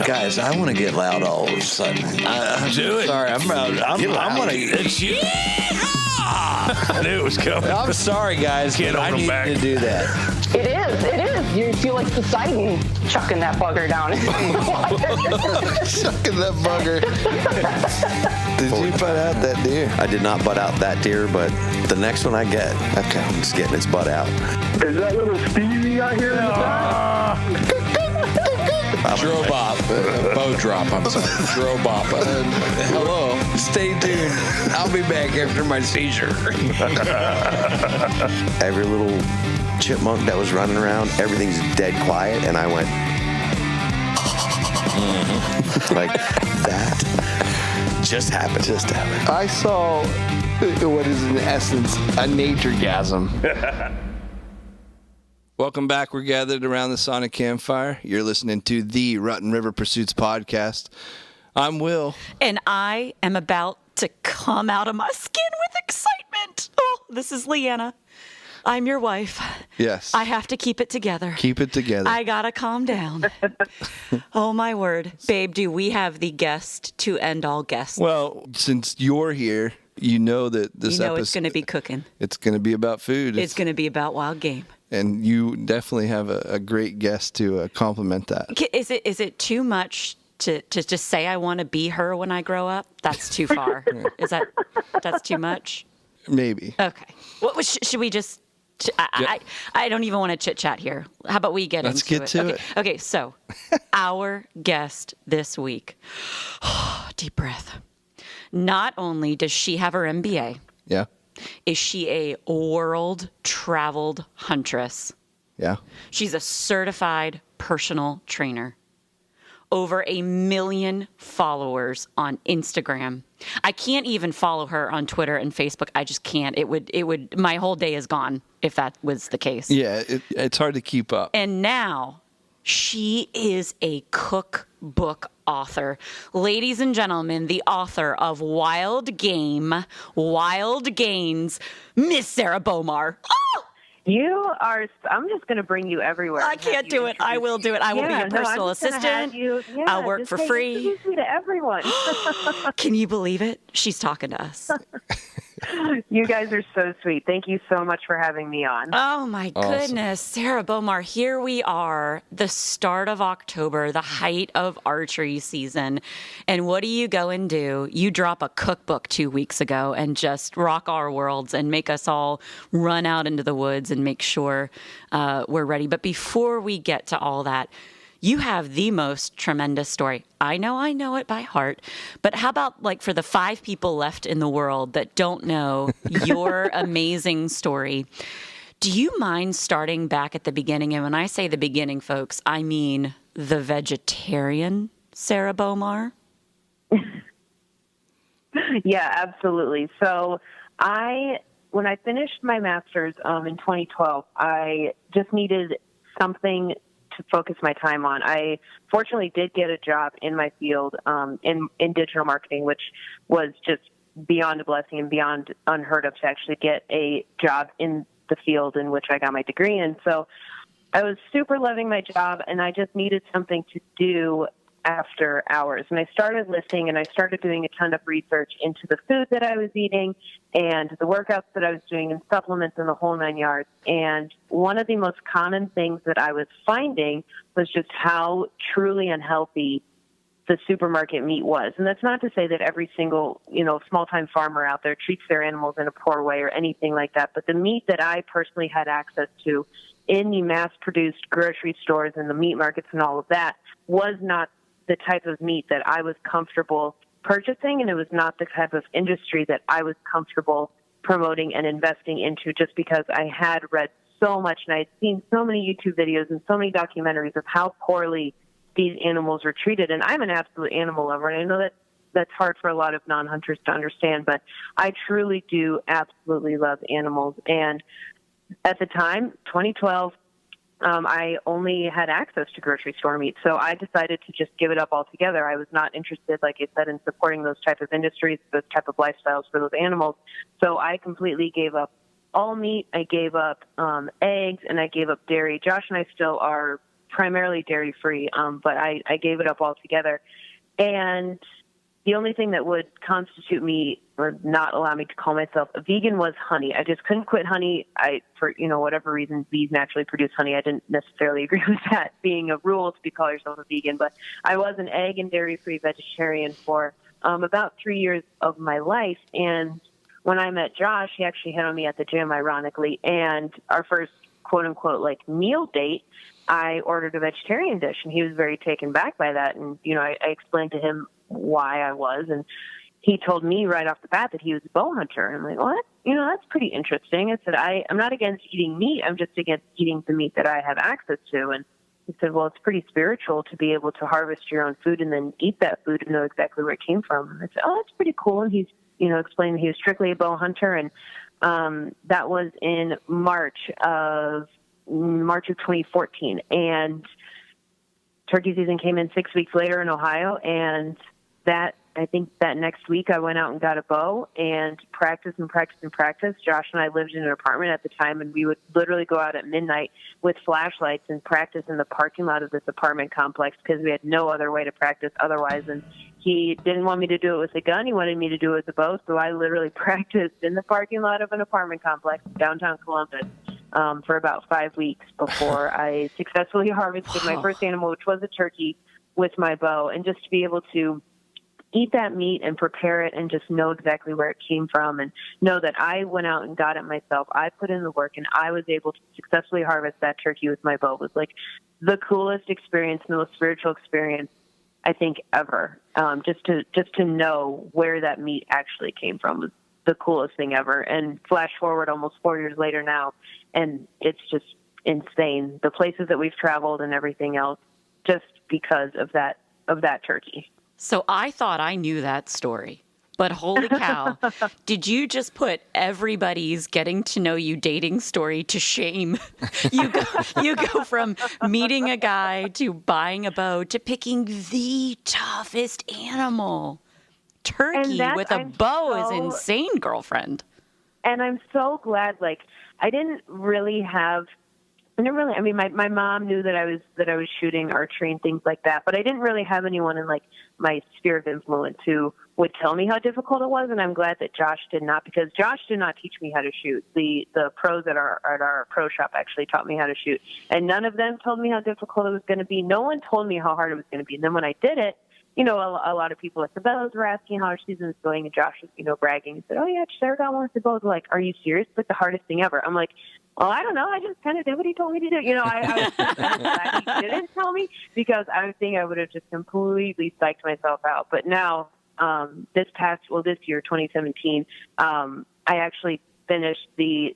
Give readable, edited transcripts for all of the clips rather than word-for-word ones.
Guys, I want to get loud all of a sudden. Do it. Sorry, I'm going to. It's you. I knew it was coming. I'm sorry, guys, Can't but I hold 'em need back. to do that. It is. You feel like Poseidon chucking that bugger down in the water. Sucking that bugger. Did you butt out that deer? I did not butt out that deer, but the next one I get, Okay. it's getting its butt out. Is that little Stevie out here in the back? Drobop. Bow drop, I'm sorry. Drobop. Hello. Stay tuned. I'll be back after my seizure. Every little chipmunk that was running around, everything's dead quiet, and I went like that just happened. I saw what is in essence a nature-gasm. Welcome back. We're gathered around the Sonic Campfire. You're listening to the Rotten River Pursuits podcast. I'm Will. And I am about to come out of my skin with excitement. Oh, this is Leanna. I'm your wife. Yes. I have to keep it together. Keep it together. I gotta calm down. Oh, my word. Babe, do we have the guest to end all guests? Well, since you're here, you know that this you know episode... it's going to be cooking. It's going to be about food. It's going to be about wild game. And you definitely have a great guest to complement that. Is it too much to just say I want to be her when I grow up? That's too far. That's too much? Maybe. Okay. What should we just... I don't even want to chit-chat here. How about we get Let's into get to it. Okay, so our guest this week, deep breath. Not only does she have her MBA, Yeah. is she a world-traveled huntress. Yeah. She's a certified personal trainer. Over 1 million followers on Instagram. I can't even follow her on Twitter and Facebook. I just can't. It would. My whole day is gone if that was the case. Yeah, it's hard to keep up. And now she is a cookbook author. Ladies and gentlemen, the author of Wild Game, Wild Gainz, Miss Sarah Bowmar. Oh! You are, I'm just going to bring you everywhere. I can't do it. I will do it. I will be your personal assistant. I'll work for free. Introduce me to everyone. Can you believe it? She's talking to us. You guys are so sweet. Thank you so much for having me on. Oh, my goodness. Sarah Bowmar, here we are, the start of October, the height of archery season. And what do you go and do? You drop a cookbook 2 weeks ago and just rock our worlds and make us all run out into the woods and make sure we're ready. But before we get to all that, you have the most tremendous story. I know it by heart. But how about, like, for the 5 people left in the world that don't know your amazing story, do you mind starting back at the beginning? And when I say the beginning, folks, I mean the vegetarian Sarah Bowmar. Yeah, absolutely. So when I finished my master's in 2012, I just needed something to focus my time on. I fortunately did get a job in my field in digital marketing, which was just beyond a blessing and beyond unheard of to actually get a job in the field in which I got my degree in. So I was super loving my job, and I just needed something to do after hours. And I started listening, and I started doing a ton of research into the food that I was eating and the workouts that I was doing and supplements and the whole 9 yards. And one of the most common things that I was finding was just how truly unhealthy the supermarket meat was. And that's not to say that every single, small-time farmer out there treats their animals in a poor way or anything like that. But the meat that I personally had access to in the mass-produced grocery stores and the meat markets and all of that was not the type of meat that I was comfortable purchasing, and it was not the type of industry that I was comfortable promoting and investing into, just because I had read so much and I had seen so many YouTube videos and so many documentaries of how poorly these animals were treated. And I'm an absolute animal lover, and I know that that's hard for a lot of non-hunters to understand, but I truly do absolutely love animals. And at the time, 2012, I only had access to grocery store meat, so I decided to just give it up altogether. I was not interested, like I said, in supporting those type of industries, those type of lifestyles for those animals. So I completely gave up all meat. I gave up eggs, and I gave up dairy. Josh and I still are primarily dairy free, but I gave it up altogether. And the only thing that would constitute me or not allow me to call myself a vegan was honey. I just couldn't quit honey. For whatever reason, bees naturally produce honey. I didn't necessarily agree with that being a rule to call yourself a vegan, but I was an egg and dairy-free vegetarian for about 3 years of my life. And when I met Josh, he actually hit on me at the gym, ironically, and our first quote-unquote like meal date, I ordered a vegetarian dish, and he was very taken back by that. And, I explained to him why I was, and he told me right off the bat that he was a bow hunter. And I'm like, what? That's pretty interesting. I said, I'm not against eating meat. I'm just against eating the meat that I have access to. And he said, well, it's pretty spiritual to be able to harvest your own food and then eat that food and know exactly where it came from. And I said, oh, that's pretty cool. And he's, explained he was strictly a bow hunter. And that was in March of 2014. And turkey season came in 6 weeks later in Ohio, and I think that next week I went out and got a bow and practiced. Josh and I lived in an apartment at the time, and we would literally go out at midnight with flashlights and practice in the parking lot of this apartment complex because we had no other way to practice otherwise. And he didn't want me to do it with a gun. He wanted me to do it with a bow. So I literally practiced in the parking lot of an apartment complex downtown Columbus for about 5 weeks before I successfully harvested my first animal, which was a turkey, with my bow. And just to be able to eat that meat and prepare it and just know exactly where it came from and know that I went out and got it myself. I put in the work and I was able to successfully harvest that turkey with my bow. It was like the coolest experience, the most spiritual experience I think ever. Just to know where that meat actually came from was the coolest thing ever. And flash forward almost 4 years later now, and it's just insane. The places that we've traveled and everything else just because of that turkey. So I thought I knew that story, but holy cow, did you just put everybody's getting to know you dating story to shame? You go from meeting a guy to buying a bow to picking the toughest animal. Turkey with a bow is insane, girlfriend. And I'm so glad, I didn't really, my mom knew that I was shooting archery and things like that, but I didn't really have anyone in my sphere of influence who would tell me how difficult it was. And I'm glad that Josh did not, because Josh did not teach me how to shoot. The pros at our pro shop actually taught me how to shoot, and none of them told me how difficult it was going to be. No one told me how hard it was going to be. And then when I did it, a lot of people at the bows were asking how our season was going, and Josh was, bragging. He said, "Oh yeah, Sarah got one with the bows." Like, "Are you serious? It's the hardest thing ever." I'm like, "Well, I don't know. I just kind of did what he told me to do." I was glad he didn't tell me, because I think I would have just completely psyched myself out. But now, this year, 2017, I actually finished the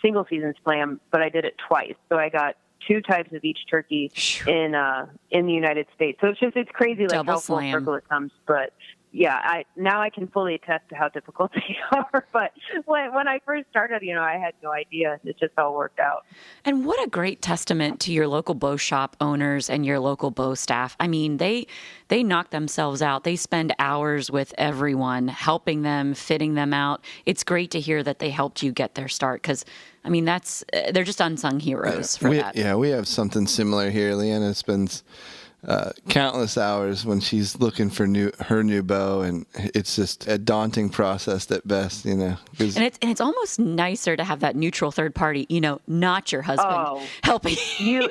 single season slam, but I did it twice. So I got 2 types of each turkey in the United States. So it's crazy, Double how full slam. circle it comes. But yeah, I can fully attest to how difficult they are. But when I first started, I had no idea. It just all worked out. And what a great testament to your local bow shop owners and your local bow staff. I mean, they knock themselves out. They spend hours with everyone, helping them, fitting them out. It's great to hear that they helped you get their start, because they're just unsung heroes for that. Yeah, we have something similar here. Leanna spends countless hours when she's looking for her new bow, and it's just a daunting process at best, And it's almost nicer to have that neutral third party, not your husband helping you.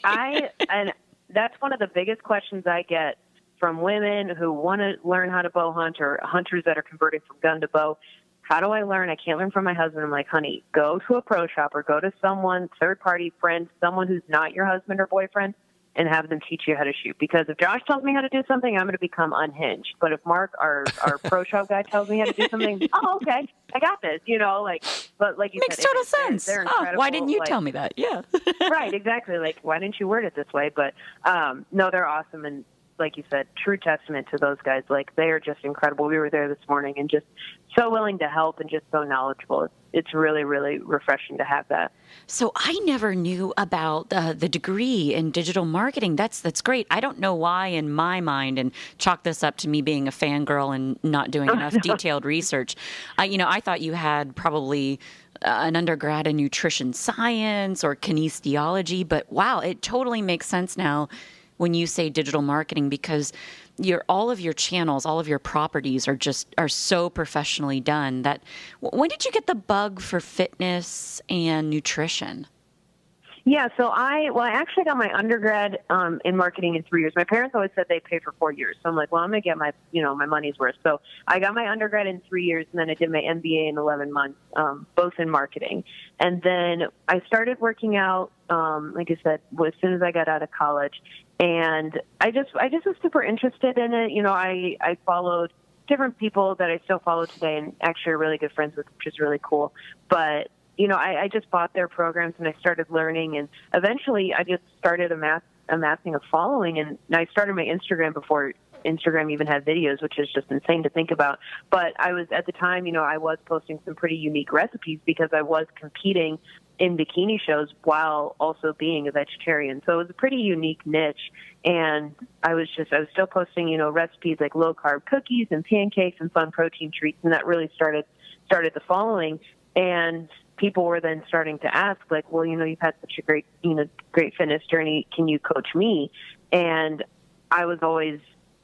And that's one of the biggest questions I get from women who want to learn how to bow hunt, or hunters that are converting from gun to bow. How do I learn? I can't learn from my husband. I'm like, honey, go to a pro shop or go to someone, third-party friend, someone who's not your husband or boyfriend, and have them teach you how to shoot. Because if Josh tells me how to do something, I'm going to become unhinged. But if Mark, our pro shop guy, tells me how to do something, okay, I got this, But like you Makes said, total sense. They're incredible. Why didn't you tell me that? Yeah. Right, exactly. Why didn't you word it this way? But no, they're awesome. And like you said, true testament to those guys. They are just incredible. We were there this morning and just so willing to help and just so knowledgeable. It's really, really refreshing to have that. So I never knew about the degree in digital marketing. That's great. I don't know why in my mind, and chalk this up to me being a fangirl and not doing enough detailed research. I thought you had probably an undergrad in nutrition science or kinesiology, but wow, it totally makes sense now when you say digital marketing, because all of your channels, all of your properties are so professionally done. That when did you get the bug for fitness and nutrition? Yeah, so I actually got my undergrad in marketing in 3 years. My parents always said they pay for 4 years, so I'm like, well, I'm gonna get my money's worth. So I got my undergrad in 3 years, and then I did my MBA in 11 months, both in marketing. And then I started working out, like I said, as soon as I got out of college, and I just was super interested in it. I followed different people that I still follow today, and actually are really good friends with, which is really cool. But I just bought their programs and I started learning, and eventually I just started amassing a following, and I started my Instagram before Instagram even had videos, which is just insane to think about. But I was, at the time, I was posting some pretty unique recipes because I was competing in bikini shows while also being a vegetarian. So it was a pretty unique niche. And I was still posting, recipes like low carb cookies and pancakes and fun protein treats. And that really started the following. And people were then starting to ask, like, well, you've had such a great fitness journey. Can you coach me? And I was always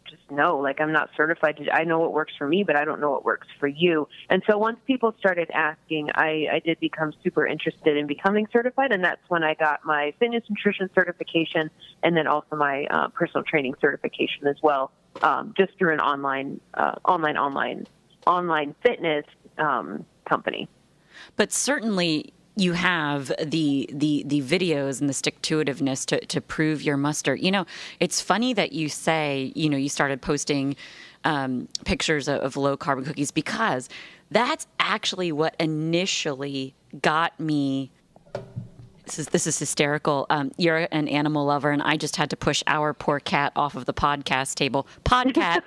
just, no, like, I'm not certified. I know what works for me, but I don't know what works for you. And so once people started asking, I did become super interested in becoming certified. And that's when I got my fitness nutrition certification, and then also my personal training certification as well, just through an online fitness company. But certainly you have the videos and the stick-to-itiveness to prove your muster. It's funny that you say, you started posting pictures of low-carb cookies, because that's actually what initially got me. This is hysterical. You're an animal lover, and I just had to push our poor cat off of the podcast table. Podcat.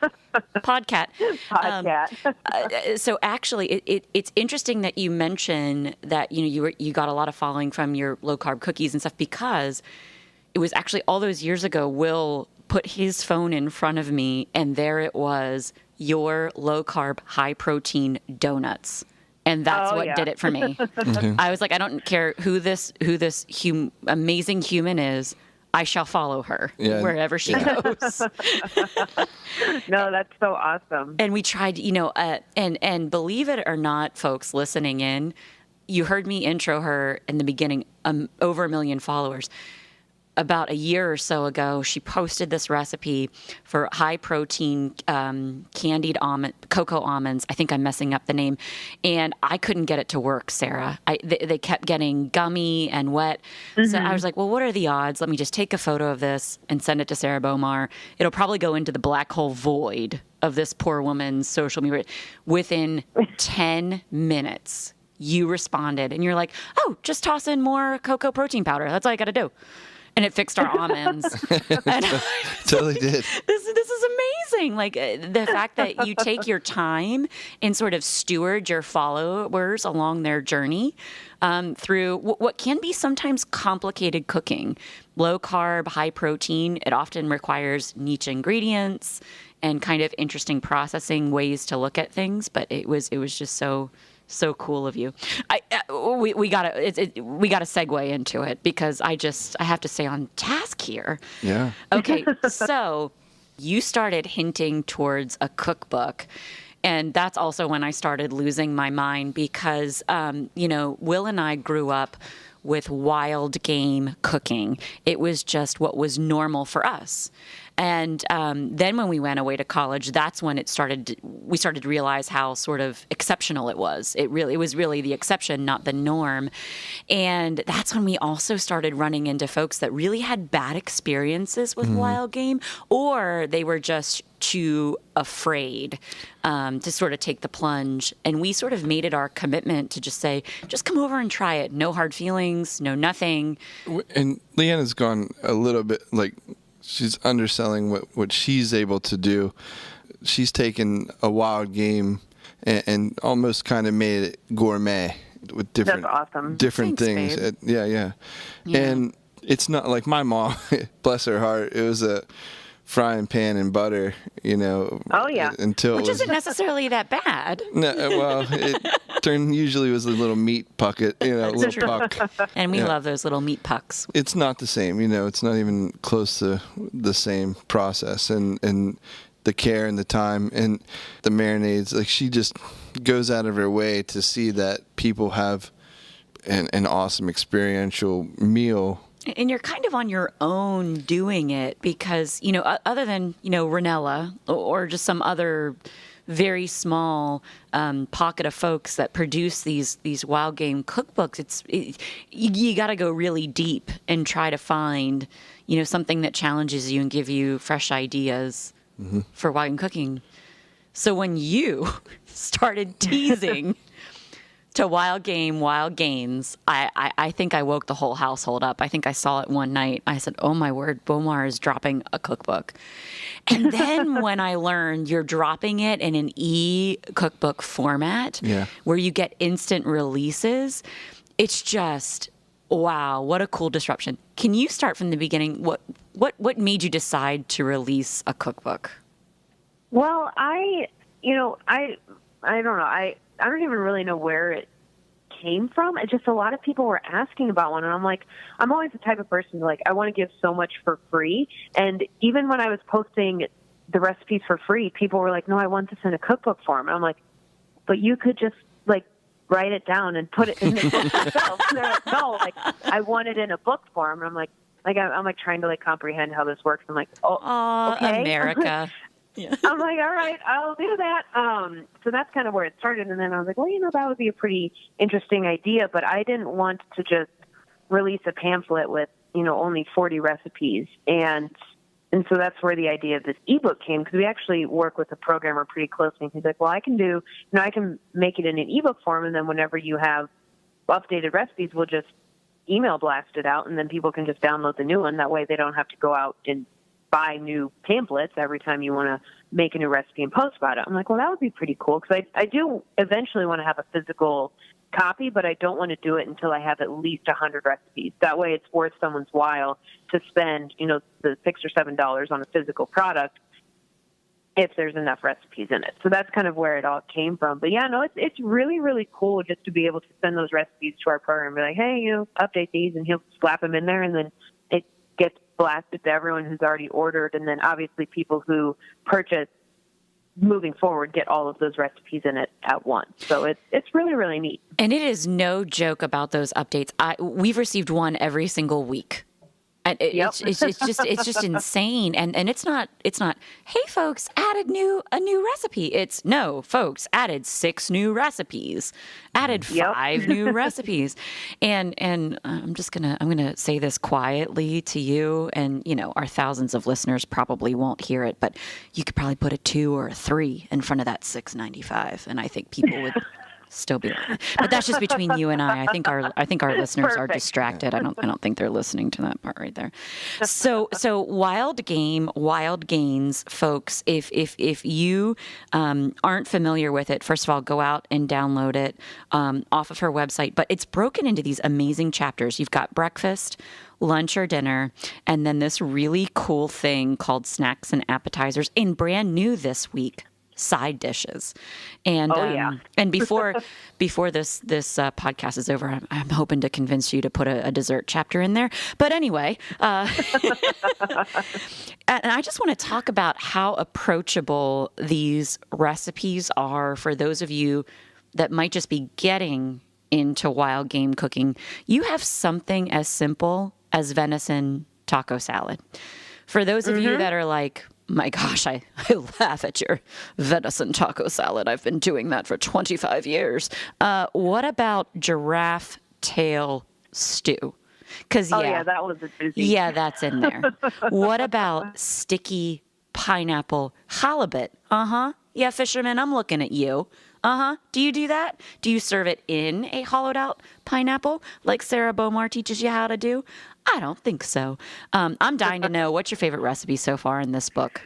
So actually, it's interesting that you mention that you got a lot of following from your low carb cookies and stuff, because it was actually all those years ago. Will put his phone in front of me, and there it was, your low carb, high protein donuts. And that's what did it for me. Mm-hmm. I was like, I don't care who this amazing human is. I shall follow her wherever she goes. No, that's so awesome. And we tried, and believe it or not, folks listening in, you heard me intro her in the beginning, over 1 million followers. About a year or so ago, she posted this recipe for high-protein candied cocoa almonds. I think I'm messing up the name. And I couldn't get it to work, Sarah. They kept getting gummy and wet. Mm-hmm. So I was like, well, what are the odds? Let me just take a photo of this and send it to Sarah Bowmar. It'll probably go into the black hole void of this poor woman's social media. Within 10 minutes, you responded. And you're like, oh, just toss in more cocoa protein powder. That's all you got to do. And it fixed our almonds. Totally did. This is amazing. Like, the fact that you take your time and sort of steward your followers along their journey through what can be sometimes complicated cooking. Low carb, high protein. It often requires niche ingredients and kind of interesting processing ways to look at things. But it was just so cool of you. We got to segue into it, because I have to stay on task here. Yeah. Okay. So you started hinting towards a cookbook, and that's also when I started losing my mind, because Will and I grew up with wild game cooking. It was just what was normal for us. And then when we went away to college, that's when we started to realize how sort of exceptional it was. It was really the exception, not the norm. And that's when we also started running into folks that really had bad experiences with wild game, or they were just too afraid to sort of take the plunge. And we sort of made it our commitment to just say, just come over and try it. No hard feelings, no nothing. And Leanna's gone a little bit, like, she's underselling what she's able to do. She's taken a wild game and almost kind of made it gourmet with different, that's awesome. Different Thanks, things. Yeah. And it's not like my mom, bless her heart, it was a frying pan and butter, Oh, yeah. until Which it was isn't necessarily that bad. no, well, it usually was a little meat pucket, a little puck. And we Yeah. love those little meat pucks. It's not the same, it's not even close to the same process and the care and the time and the marinades. Like, she just goes out of her way to see that people have an awesome experiential meal. And you're kind of on your own doing it because, other than, Ranella or just some other very small pocket of folks that produce these wild game cookbooks, you got to go really deep and try to find, something that challenges you and give you fresh ideas for wild game cooking. So when you started teasing to Wild Gainz, I think I woke the whole household up. I think I saw it one night. I said, oh my word, Bowmar is dropping a cookbook. And then when I learned you're dropping it in an e-cookbook format where you get instant releases, it's just, wow, what a cool disruption. Can you start from the beginning? What made you decide to release a cookbook? Well, I don't know. I don't even really know where it came from. It's just a lot of people were asking about one, and I'm like, I'm always the type of person like I want to give so much for free. And even when I was posting the recipes for free, people were like, "No, I want this in a cookbook form." And I'm like, "But you could just like write it down and put it in the book yourself." And they're like, "No, like I want it in a book form." And I'm like trying to like comprehend how this works. I'm like, "Oh, okay. America." Yeah. I'm like, all right, I'll do that. So that's kind of where it started. And then I was like, well, that would be a pretty interesting idea. But I didn't want to just release a pamphlet with, only 40 recipes. And so that's where the idea of this ebook came, because we actually work with a programmer pretty closely. And he's like, well, I can make it in an ebook form. And then whenever you have updated recipes, we'll just email blast it out. And then people can just download the new one. That way they don't have to go out and buy new pamphlets every time you want to make a new recipe and post about it. I'm like, well, that would be pretty cool, because I do eventually want to have a physical copy, but I don't want to do it until I have at least 100 recipes. That way it's worth someone's while to spend, the $6 or $7 on a physical product if there's enough recipes in it. So that's kind of where it all came from. But it's really, really cool just to be able to send those recipes to our program and be like, hey, update these, and he'll slap them in there, and then it gets blasted to everyone who's already ordered, and then obviously people who purchase moving forward get all of those recipes in it at once. So it's really, really neat. And it is no joke about those updates. We've received one every single week. And it's just insane. And it's not, hey folks, added a new recipe. It's no, folks, added 6 new recipes, added 5 new recipes. And I'm gonna say this quietly to you, and our thousands of listeners probably won't hear it, but you could probably put a 2 or a 3 in front of that $6.95, and I think people would still be, but that's just between you and I. I think our listeners are distracted. I don't think they're listening to that part right there. So Wild Gainz, folks. If you aren't familiar with it, first of all, go out and download it off of her website. But it's broken into these amazing chapters. You've got breakfast, lunch or dinner, and then this really cool thing called snacks and appetizers, and brand new this week, side dishes. And and before this podcast is over, I'm hoping to convince you to put a dessert chapter in there. But anyway, and I just want to talk about how approachable these recipes are for those of you that might just be getting into wild game cooking. You have something as simple as venison taco salad. For those of you that are like, my gosh, I laugh at your venison taco salad. I've been doing that for 25 years. What about giraffe tail stew? Because that was a doozy. Yeah, that's in there. What about sticky pineapple halibut? Yeah, fisherman, I'm looking at you. Do you do that? Do you serve it in a hollowed out pineapple like Sarah Bowmar teaches you how to do? I don't think so. I'm dying to know, what's your favorite recipe so far in this book?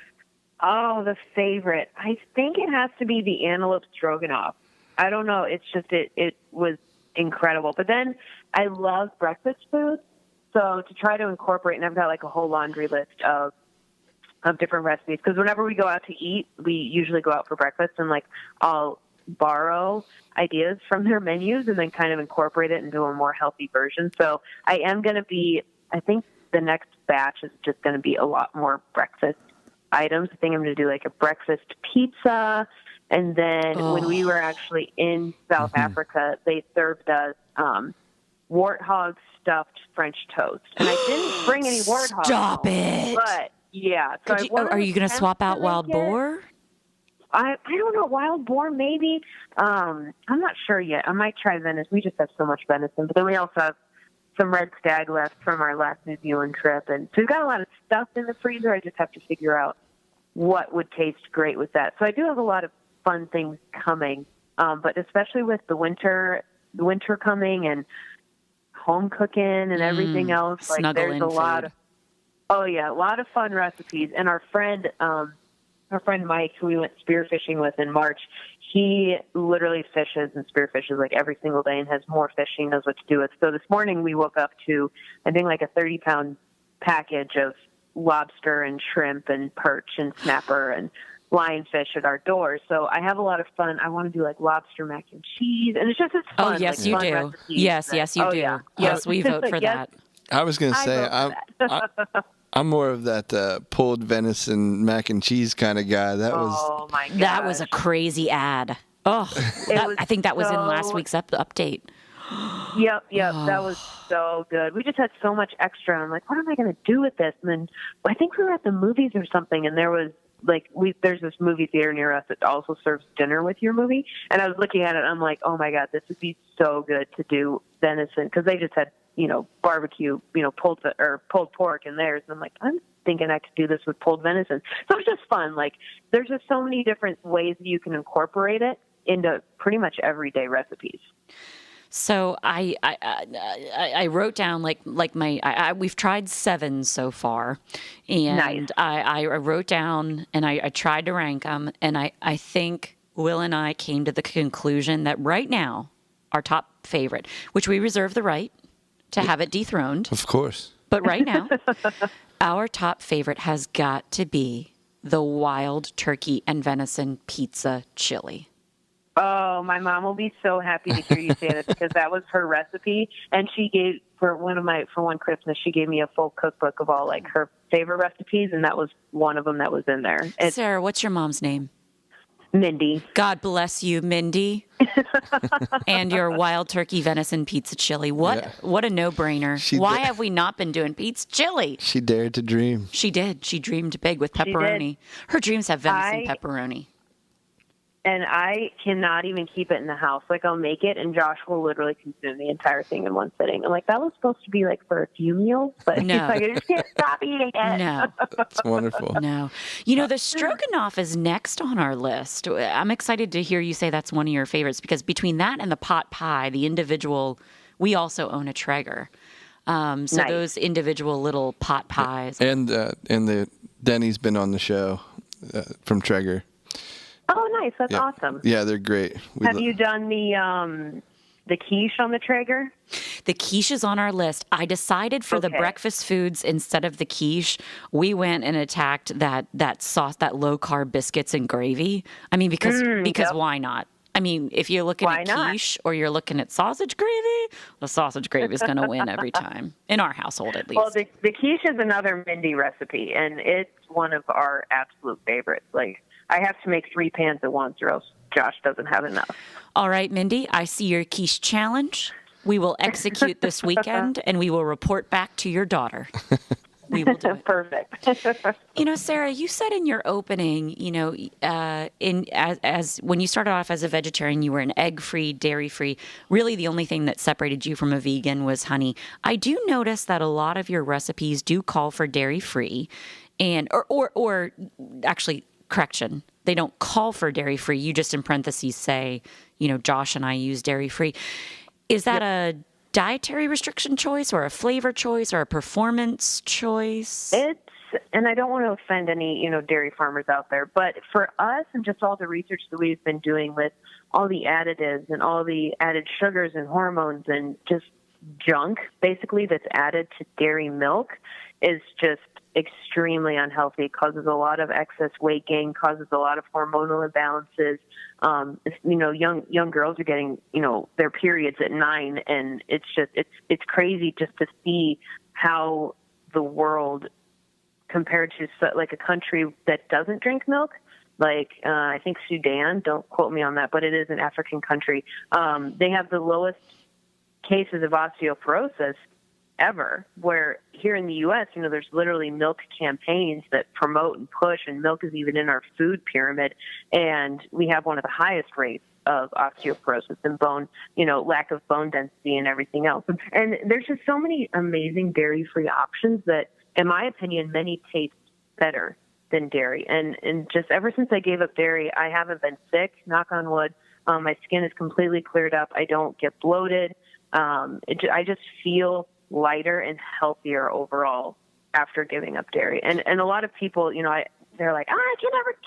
Oh, the favorite. I think it has to be the antelope stroganoff. I don't know. It's just, it was incredible. But then I love breakfast food. So to try to incorporate, and I've got like a whole laundry list of of different recipes. Because whenever we go out to eat, we usually go out for breakfast, and like I'll borrow ideas from their menus and then kind of incorporate it into a more healthy version. So I think the next batch is just going to be a lot more breakfast items. I think I'm going to do like a breakfast pizza. And then when we were actually in South Africa, they served us warthog stuffed French toast. And I didn't bring any warthog. Stop it. But yeah. So are you going to swap out wild boar? I don't know, wild boar maybe. I'm not sure yet. I might try venison. We just have so much venison. But then we also have some red stag left from our last New Zealand trip. And so we've got a lot of stuff in the freezer. I just have to figure out what would taste great with that. So I do have a lot of fun things coming. But especially with the winter coming and home cooking and everything else, like there's a lot of, a lot of fun recipes. And our friend Mike, who we went spearfishing with in March, he literally fishes and spearfishes like every single day and has more fish he knows what to do with. So this morning we woke up to, I think, like a 30-pound package of lobster and shrimp and perch and snapper and lionfish at our door. So I have a lot of fun. I want to do like lobster mac and cheese, and it's fun. Oh, yes, you do. Yes, you do. Yeah. Yes, we vote for that. I was going to say, I'm more of that pulled venison mac and cheese kind of guy. Oh my gosh. That was a crazy ad. Oh, I think that was in last week's update. Yep. That was so good. We just had so much extra. I'm like, what am I going to do with this? And then I think we were at the movies or something, and there was there's this movie theater near us that also serves dinner with your movie. And I was looking at it, and I'm like, oh my God, this would be so good to do venison, because they just had, barbecue, pulled pork in theirs. And I'm like, I'm thinking I could do this with pulled venison. So it's just fun. Like, there's just so many different ways that you can incorporate it into pretty much everyday recipes. So I wrote down we've tried 7 so far, and nice. I wrote down and I tried to rank them, and I think Will and I came to the conclusion that right now our top favorite, which we reserve the right to have it dethroned, of course, but right now our top favorite has got to be the wild turkey and venison pizza chili. Oh, my mom will be so happy to hear you say that, because that was her recipe. And she gave, for one Christmas, she gave me a full cookbook of all like her favorite recipes. And that was one of them that was in there. Sarah, what's your mom's name? Mindy. God bless you, Mindy. And your wild turkey venison pizza chili. What a no-brainer. Why have we not been doing pizza chili? She dared to dream. She did. She dreamed big with pepperoni. Her dreams have venison pepperoni. And I cannot even keep it in the house. Like, I'll make it, and Josh will literally consume the entire thing in one sitting. I'm like, that was supposed to be, like, for a few meals, but no. He's like, I just can't stop eating it. No. It's wonderful. No. The stroganoff is next on our list. I'm excited to hear you say that's one of your favorites, because between that and the pot pie, the individual, we also own a Traeger. Nice. Those individual little pot pies. And the Denny's been on the show from Traeger. Oh, nice. That's awesome. Yeah, they're great. Have you done the quiche on the Traeger? The quiche is on our list. I decided for the breakfast foods, instead of the quiche, we went and attacked that sauce, that low-carb biscuits and gravy. I mean, because why not? I mean, if you're looking at quiche or you're looking at sausage gravy, the sausage gravy is going to win every time, in our household at least. Well, the quiche is another Mindy recipe, and it's one of our absolute favorites. Like, I have to make 3 pans at once, or else Josh doesn't have enough. All right, Mindy, I see your quiche challenge. We will execute this weekend, and we will report back to your daughter. We will do it. Perfect. Sarah, you said in your opening, as when you started off as a vegetarian, you were an egg-free, dairy-free. Really, the only thing that separated you from a vegan was honey. I do notice that a lot of your recipes do call for dairy-free, or actually, correction, they don't call for dairy-free. You just in parentheses say, Josh and I use dairy-free. Is that a dietary restriction choice, or a flavor choice, or a performance choice? And I don't want to offend any, dairy farmers out there, but for us and just all the research that we've been doing with all the additives and all the added sugars and hormones and just junk, basically, that's added to dairy milk is just extremely unhealthy, causes a lot of excess weight gain, causes a lot of hormonal imbalances. Young girls are getting, their periods at 9, and it's crazy just to see how the world compared to like a country that doesn't drink milk. Like, I think Sudan, don't quote me on that, but it is an African country. They have the lowest cases of osteoporosis ever, where here in the U.S., there's literally milk campaigns that promote and push, and milk is even in our food pyramid, and we have one of the highest rates of osteoporosis and bone, lack of bone density and everything else. And there's just so many amazing dairy-free options that, in my opinion, many taste better than dairy. And just ever since I gave up dairy, I haven't been sick, knock on wood. My skin is completely cleared up. I don't get bloated. I just feel lighter and healthier overall after giving up dairy. And a lot of people, they're like, I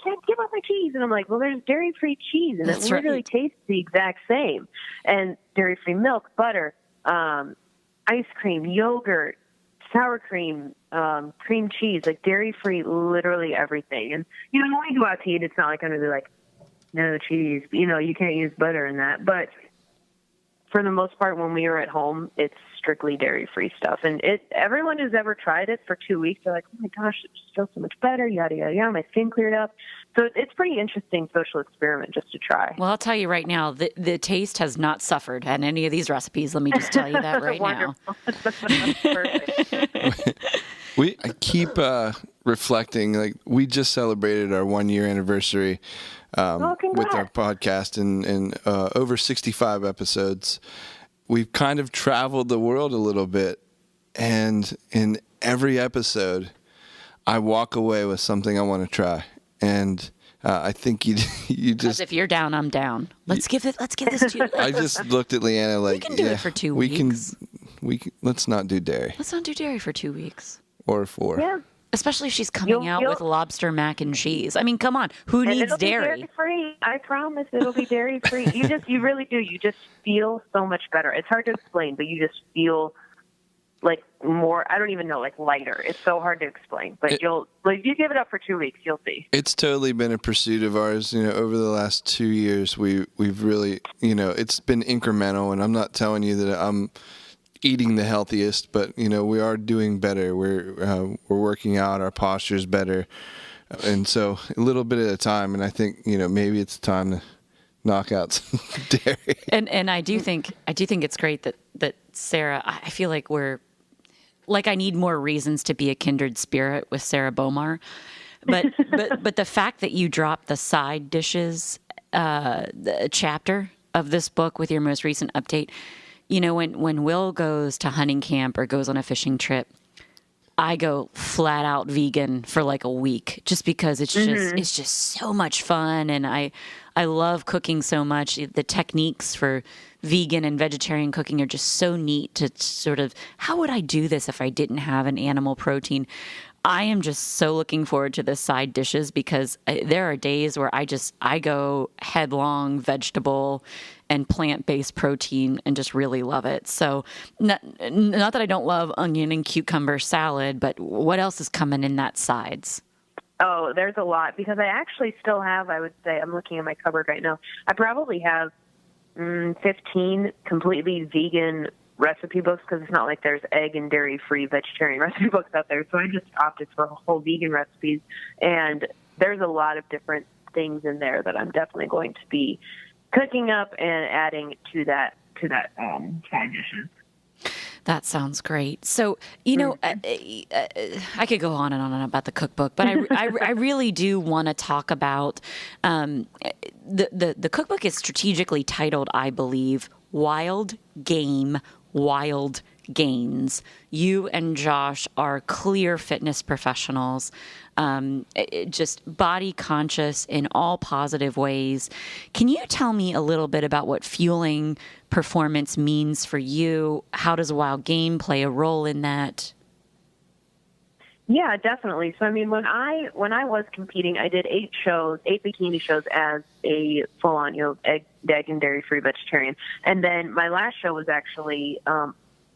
can't give up my cheese. And I'm like, well, there's dairy-free cheese, and That's it literally right. tastes the exact same. And dairy-free milk, butter, ice cream, yogurt, sour cream, cream cheese, like dairy-free, literally everything. And, when we go out to eat, it's not like I'm going to be like, no cheese, you can't use butter in that. But for the most part, when we are at home, it's strictly dairy-free stuff. And everyone who's ever tried it for 2 weeks, they're like, oh my gosh, it just feels so much better, yada, yada, yada. My skin cleared up. So it's pretty interesting social experiment just to try. Well, I'll tell you right now, the taste has not suffered at any of these recipes. Let me just tell you that right now. Perfect. I keep reflecting, like, we just celebrated our 1-year anniversary with our podcast and over 65 episodes. We've kind of traveled the world a little bit, and in every episode, I walk away with something I want to try. And I think you just, As if you're down, I'm down. Let's give this 2 weeks. I just looked at Leanna like, We can do it for 2 weeks. We can, let's not do dairy Let's not do dairy for 2 weeks. or 4. Yeah. Especially if she's coming out with lobster mac and cheese. I mean, come on. Who needs it'll dairy? Be dairy-free. I promise it'll be dairy-free. You really do. You just feel so much better. It's hard to explain, but you just feel like more, I don't even know, like lighter. It's so hard to explain, but if you give it up for 2 weeks, you'll see. It's totally been a pursuit of ours. Over the last 2 years, we've really, it's been incremental, and I'm not telling you that I'm eating the healthiest, but we are doing better. We're working out, our posture's better, and so a little bit at a time. And I think maybe it's time to knock out some dairy. And I do think it's great that Sarah. I feel like I need more reasons to be a kindred spirit with Sarah Bowmar, but the fact that you dropped the side dishes the chapter of this book with your most recent update. When Will goes to hunting camp or goes on a fishing trip, I go flat out vegan for like a week just because it's just so much fun, and I love cooking so much. The techniques for vegan and vegetarian cooking are just so neat to sort of, how would I do this if I didn't have an animal protein? I am just so looking forward to the side dishes because there are days where I go headlong vegetable and plant-based protein and just really love it. So not that I don't love onion and cucumber salad, but what else is coming in that sides? Oh, there's a lot, because I actually still have, I would say, I'm looking at my cupboard right now, I probably have 15 completely vegan recipe books, because it's not like there's egg and dairy-free vegetarian recipe books out there. So I just opted for whole vegan recipes, and there's a lot of different things in there that I'm definitely going to be cooking up and adding to that side dishes. That sounds great. So, I could go on and on about the cookbook, but I really do want to talk about the cookbook is strategically titled, I believe, Wild Game, Wild Gains. You and Josh are clear fitness professionals, just body conscious in all positive ways. Can you tell me a little bit about what fueling performance means for you? How does Wild Game play a role in that? Yeah, definitely. So, I mean, when I was competing, I did 8 bikini shows as a full-on, egg and dairy-free vegetarian. And then my last show was actually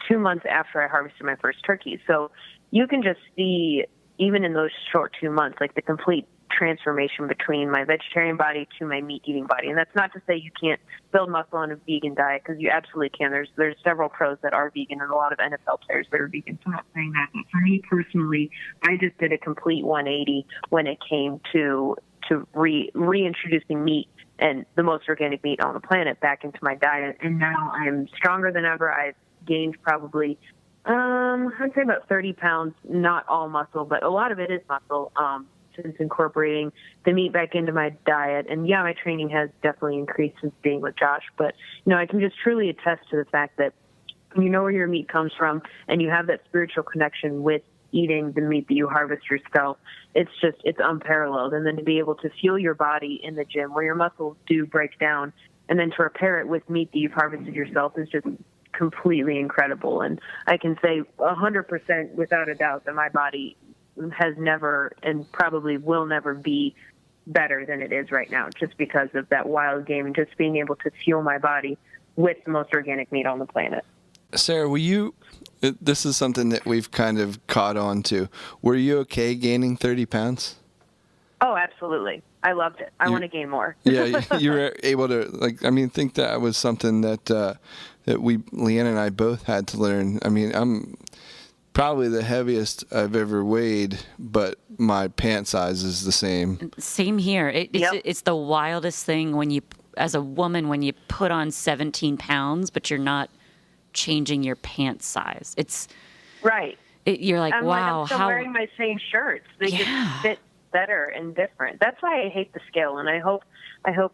2 months after I harvested my first turkey. So you can just see even in those short 2 months, like the complete transformation between my vegetarian body to my meat-eating body. And that's not to say you can't build muscle on a vegan diet, because you absolutely can. There's several pros that are vegan and a lot of NFL players that are vegan. So I'm not saying that. But for me personally, I just did a complete 180 when it came to reintroducing meat and the most organic meat on the planet back into my diet. And now I'm stronger than ever. I've gained probably, I'd say about 30 pounds, not all muscle, but a lot of it is muscle. Since incorporating the meat back into my diet. And yeah, my training has definitely increased since being with Josh, but I can just truly attest to the fact that you know where your meat comes from and you have that spiritual connection with eating the meat that you harvest yourself. It's unparalleled. And then to be able to fuel your body in the gym where your muscles do break down, and then to repair it with meat that you've harvested yourself is just completely incredible. And I can say 100% without a doubt that my body has never and probably will never be better than it is right now, just because of that wild game and just being able to fuel my body with the most organic meat on the planet. Sarah, this is something that we've kind of caught on to. Were you okay gaining 30 pounds? Oh, absolutely. I loved it. I want to gain more. Yeah, you were able to, think that was something that Leanne and I both had to learn. I mean, I'm probably the heaviest I've ever weighed, but my pant size is the same. Same here. It's the wildest thing when you, as a woman, when you put on 17 pounds, but you're not changing your pant size. It's right. You're like, wow. I'm still wearing my same shirts. They just fit better and different. That's why I hate the scale, and I hope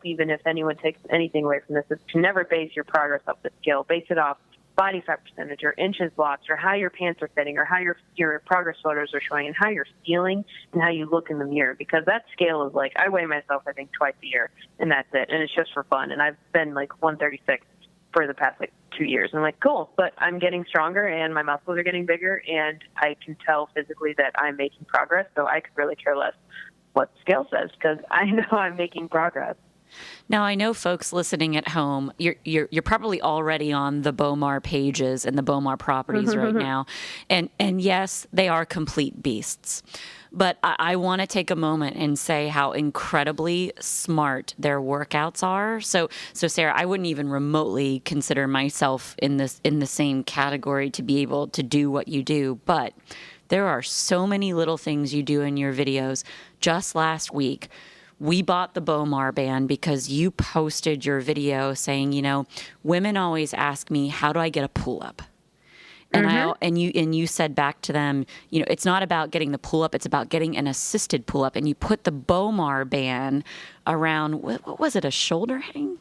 even if anyone takes anything away from this, is to never base your progress off the scale. Base it off body fat percentage or inches lost or how your pants are fitting or how your progress photos are showing and how you're feeling and how you look in the mirror, because that scale is like, I weigh myself I think twice a year and that's it, and it's just for fun, and I've been like 136 for the past 2 years. I'm like, cool, but I'm getting stronger and my muscles are getting bigger and I can tell physically that I'm making progress, so I could really care less what the scale says because I know I'm making progress. Now, I know folks listening at home, you're probably already on the Bowmar pages and the Bowmar properties right now. And yes, they are complete beasts. But I want to take a moment and say how incredibly smart their workouts are. So Sarah, I wouldn't even remotely consider myself in the same category to be able to do what you do. But there are so many little things you do in your videos. Just last week, we bought the Bowmar band because you posted your video saying, women always ask me, how do I get a pull-up? And you said back to them, it's not about getting the pull-up, it's about getting an assisted pull-up. And you put the Bowmar band around, what was it, a shoulder hang?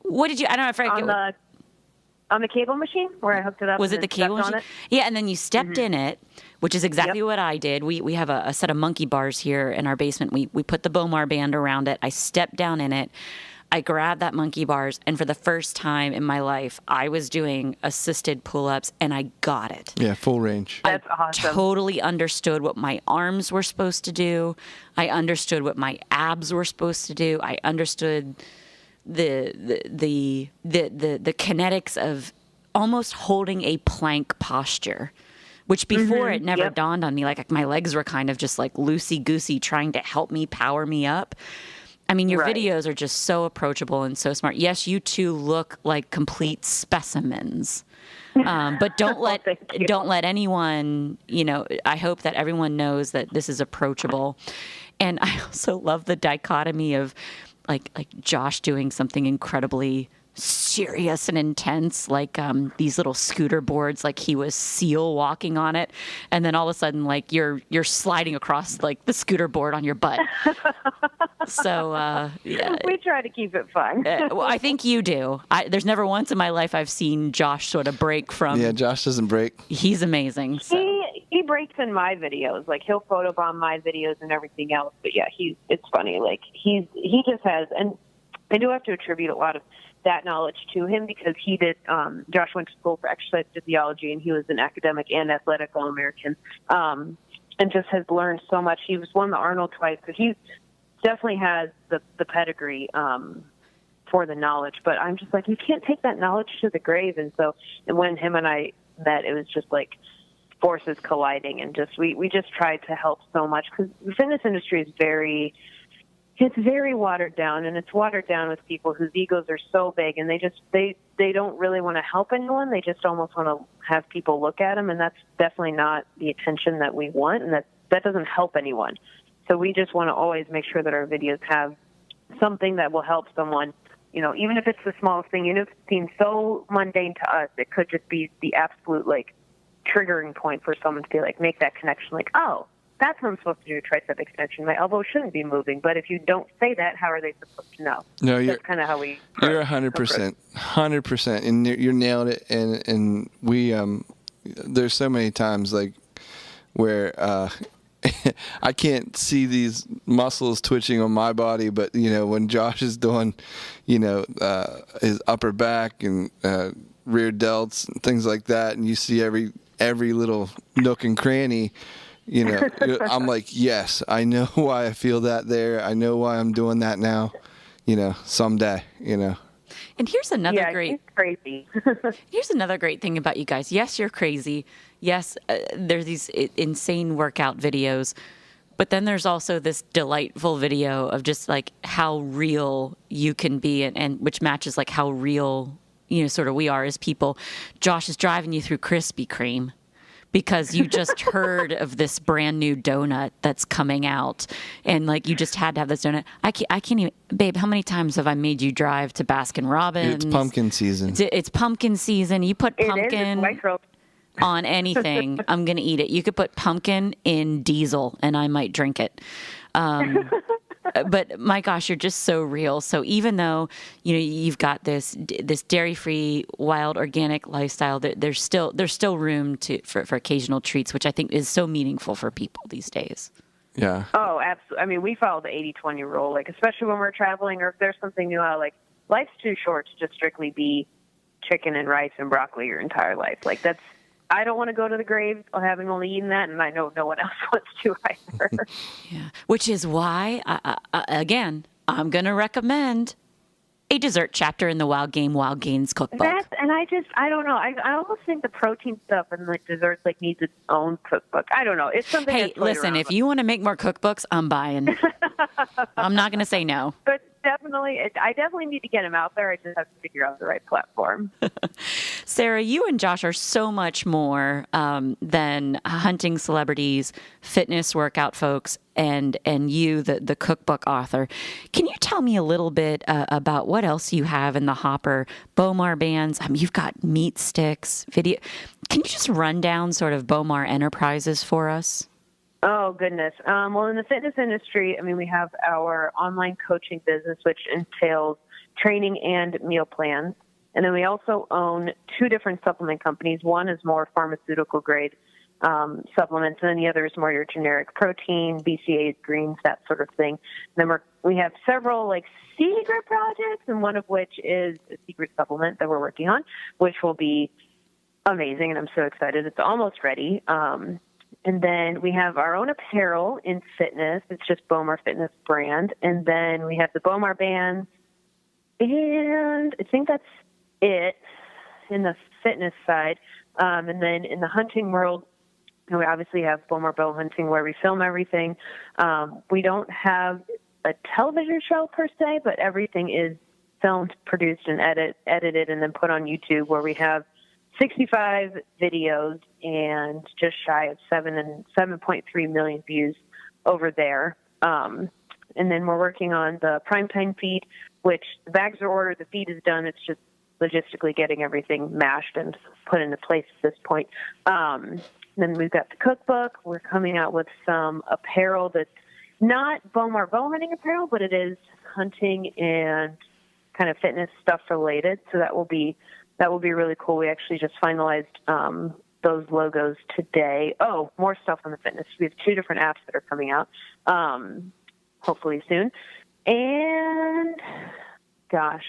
What did you, I don't know if I on the cable machine where I hooked it up. Was it the cable machine? Yeah, and then you stepped in it, which is exactly what I did. We have a set of monkey bars here in our basement. We put the Bowmar band around it. I stepped down in it. I grabbed that monkey bars, and for the first time in my life, I was doing assisted pull-ups, and I got it. Yeah, full range. That's awesome. I totally understood what my arms were supposed to do. I understood what my abs were supposed to do. I understood the kinetics of almost holding a plank posture, which before it never dawned on me. Like my legs were kind of just like loosey-goosey trying to help me power me up. I mean, your videos are just so approachable and so smart. Yes, you two look like complete specimens. But don't let anyone, I hope that everyone knows that this is approachable. And I also love the dichotomy of like Josh doing something incredibly serious and intense, like these little scooter boards, like he was seal walking on it, and then all of a sudden, like you're sliding across like the scooter board on your butt. So yeah, we try to keep it fun. Well, I think you do. There's never once in my life I've seen Josh sort of break from. Yeah, Josh doesn't break. He's amazing. So. He breaks in my videos, like he'll photobomb my videos and everything else. But yeah, it's funny. Like he just has, and I do have to attribute a lot of that knowledge to him because he did. Josh went to school for exercise physiology, and he was an academic and athletic All-American, and just has learned so much. He was won the Arnold twice, so he definitely has the pedigree for the knowledge. But I'm just like, you can't take that knowledge to the grave. And so, and when him and I met, it was just like forces colliding, and just we just try to help so much, because the fitness industry is very watered down, and it's watered down with people whose egos are so big, and they don't really want to help anyone. They just almost want to have people look at them, and that's definitely not the attention that we want, and that doesn't help anyone. So we just want to always make sure that our videos have something that will help someone, you know, even if it's the smallest thing, even if it seems so mundane to us, it could just be the absolute, like, triggering point for someone to be like, make that connection, like, oh, that's what I'm supposed to do, tricep extension. My elbow shouldn't be moving. But if you don't say that, how are they supposed to know? No, that's kind of how we. You're 100%, and you nailed it. And we there's so many times like where I can't see these muscles twitching on my body, but you know when Josh is doing, you know, his upper back and rear delts and things like that, and you see every little nook and cranny. You know, I'm like, yes, I know why I feel that there. I know why I'm doing that now, you know, someday, you know. And here's another he's crazy. Here's another great thing about you guys. Yes, you're crazy. Yes, there's these insane workout videos, but then there's also this delightful video of just like how real you can be, and which matches like how real, you know, sort of we are as people. Josh is driving you through Krispy Kreme because you just heard of this brand new donut that's coming out, and like you just had to have this donut. I can't even, babe. How many times have I made you drive to Baskin Robbins? It's pumpkin season. It's pumpkin season. You put pumpkin on anything, I'm gonna eat it. You could put pumpkin in diesel, and I might drink it. But my gosh, you're just so real. So even though, you know, you've got this dairy-free, wild, organic lifestyle, there's still room for occasional treats, which I think is so meaningful for people these days. Yeah. Oh, absolutely. I mean, we follow the 80-20 rule, like especially when we're traveling or if there's something new out. Like life's too short to just strictly be chicken and rice and broccoli your entire life. Like that's. I don't want to go to the grave having only eaten that, and I know no one else wants to either. Yeah, which is why, again, I'm going to recommend a dessert chapter in the Wild Gainz cookbook. I don't know. I almost think the protein stuff and like desserts like needs its own cookbook. I don't know. It's something. Hey, listen, if you want to make more cookbooks, I'm buying. I'm not going to say no. But I definitely need to get them out there. I just have to figure out the right platform. Sarah, you and Josh are so much more than hunting celebrities, fitness workout folks, and you, the cookbook author. Can you tell me a little bit about what else you have in the hopper? Bowmar bands. You've got meat sticks, video. Can you just run down sort of Bowmar Enterprises for us? Oh, goodness. Well, in the fitness industry, I mean, we have our online coaching business, which entails training and meal plans. And then we also own 2 different supplement companies. One is more pharmaceutical grade supplements, and then the other is more your generic protein, BCAAs, greens, that sort of thing. And then we have several like secret projects, and one of which is a secret supplement that we're working on, which will be amazing, and I'm so excited. It's almost ready. And then we have our own apparel in fitness. It's just Bowmar Fitness brand. And then we have the Bowmar bands. And I think that's it in the fitness side. And then in the hunting world, we obviously have Bowmar Bow Hunting where we film everything. We don't have a television show per se, but everything is filmed, produced, and edited, and then put on YouTube, where we have 65 videos and just shy of 7.3 million views over there. And then we're working on the primetime feed, which the bags are ordered, the feed is done. It's just logistically getting everything mashed and put into place at this point. Then we've got the cookbook. We're coming out with some apparel that's not Bowmar bow hunting apparel, but it is hunting and kind of fitness stuff related. So that will be really cool. We actually just finalized those logos today. Oh, more stuff on the fitness. We have 2 different apps that are coming out, hopefully soon. And gosh,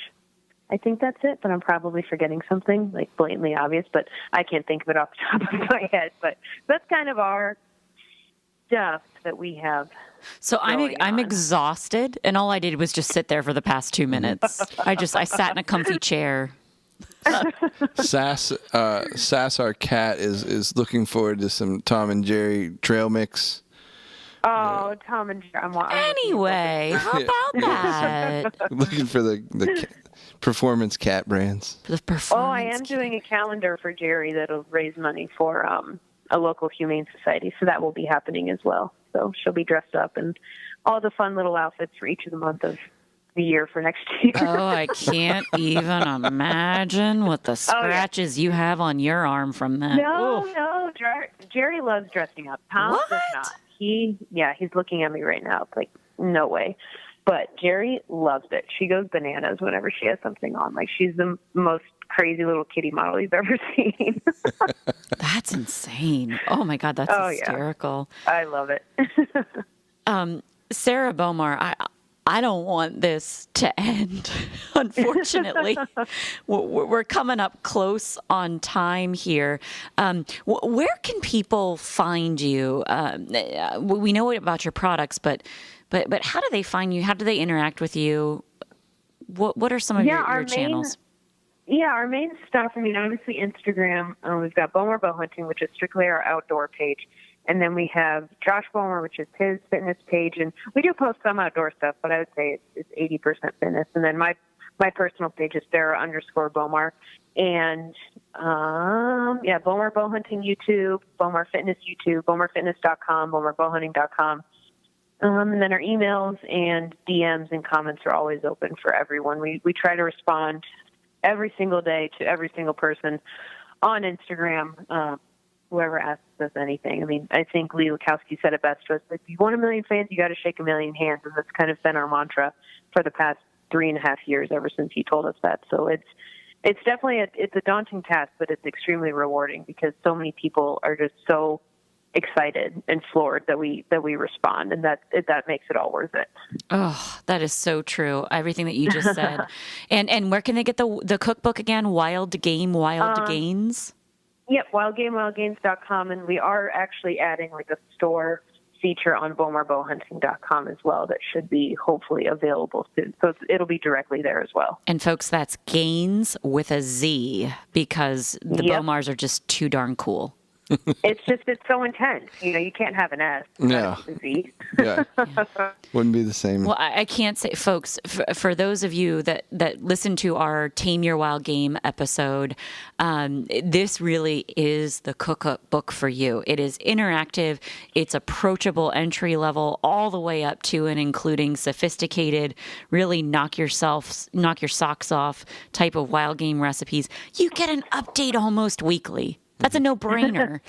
I think that's it, but I'm probably forgetting something like blatantly obvious, but I can't think of it off the top of my head. But that's kind of our stuff that we have. So I'm exhausted, and all I did was just sit there for the past 2 minutes. I sat in a comfy chair. Sass, our cat, is looking forward to some Tom and Jerry trail mix. Oh, Tom and Jerry. Anyway, how about that? Looking for the performance cat brands. For the performance. Oh, I am doing a calendar for Jerry that'll raise money for a local humane society, so that will be happening as well. So she'll be dressed up and all the fun little outfits for each of the month of the year for next year. Oh, I can't even imagine what the scratches you have on your arm from that. No, Jerry loves dressing up. Tom does not. He's looking at me right now. It's like, no way. But Jerry loves it. She goes bananas whenever she has something on. Like, she's the most crazy little kitty model you've ever seen. That's insane. Oh, my God, that's hysterical. Yeah. I love it. Sarah Bowmar, I don't want this to end, unfortunately. We're coming up close on time here. Where can people find you? We know about your products, but how do they find you? How do they interact with you? What are some of your channels? Our main stuff, obviously Instagram. We've got Bowmar Bow Hunting, which is strictly our outdoor page. And then we have Josh Bowmar, which is his fitness page. And we do post some outdoor stuff, but I would say it's 80% fitness. And then my personal page is Sarah_Bowmar. And, Bowmar Bow Hunting YouTube, Bowmar Fitness YouTube, BowmarFitness.com, BowmarBowHunting.com. And then our emails and DMs and comments are always open for everyone. We try to respond every single day to every single person on Instagram, whoever asks us anything. I think Lee Lukowski said it best to us. If you want 1 million fans, you got to shake 1 million hands. And that's kind of been our mantra for the past 3.5 years, ever since he told us that. So it's definitely it's a daunting task, but it's extremely rewarding because so many people are just so excited and floored that we respond, and that makes it all worth it. Oh, that is so true. Everything that you just said. And where can they get the cookbook again? Wild Game, Wild Gains? Yep, wildgamewildgains.com, and we are actually adding like a store feature on BowmarBowHunting.com as well that should be hopefully available soon. So it'll be directly there as well. And folks, that's Gainz with a Z because the Bowmars are just too darn cool. It's so intense. You can't have an S. Yeah. Yeah. Wouldn't be the same. Well, I can't say, folks, for those of you that listen to our Tame Your Wild Game episode, this really is the cookbook for you. It is interactive. It's approachable entry level all the way up to and including sophisticated, really knock your socks off type of wild game recipes. You get an update almost weekly. That's a no-brainer.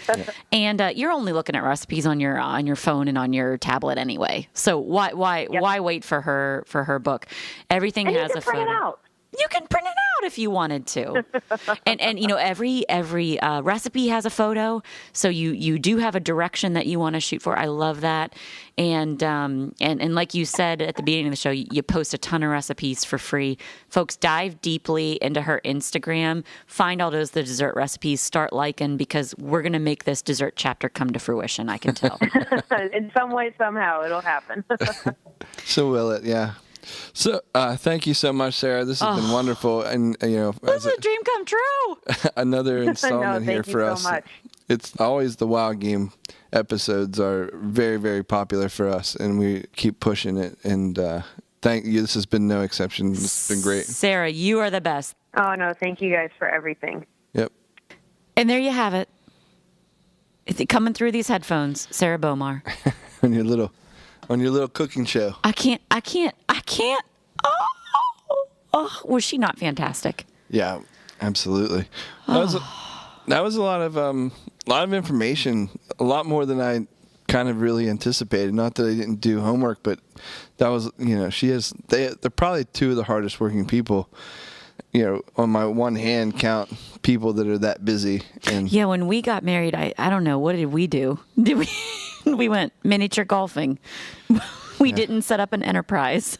And you're only looking at recipes on your phone and on your tablet anyway. So why wait for her book? Everything has a photo. Print it out. You can print it out if you wanted to. And every recipe has a photo, so you do have a direction that you want to shoot for. I love that. And like you said at the beginning of the show, you post a ton of recipes for free. Folks, dive deeply into her Instagram, find all the dessert recipes, start liking, because we're going to make this dessert chapter come to fruition, I can tell. In some way, somehow, it'll happen. So will it, yeah. So thank you so much, Sarah. This has been wonderful, and this is a dream come true. Another installment here for us. So much. It's always the Wild Game episodes are very, very popular for us, and we keep pushing it. And thank you. This has been no exception. It's been great. Sarah, you are the best. Oh no, thank you guys for everything. Yep. And there you have it. It's coming through these headphones, Sarah Bowmar. on your little cooking show. I can't. Oh, was she not fantastic? Yeah, absolutely. That was a lot of information, a lot more than I kind of really anticipated. Not that I didn't do homework, but that was, they're probably two of the hardest working people. On my one hand count people that are that busy. And yeah, when we got married, I don't know, what did we do? We went miniature golfing. We didn't set up an enterprise.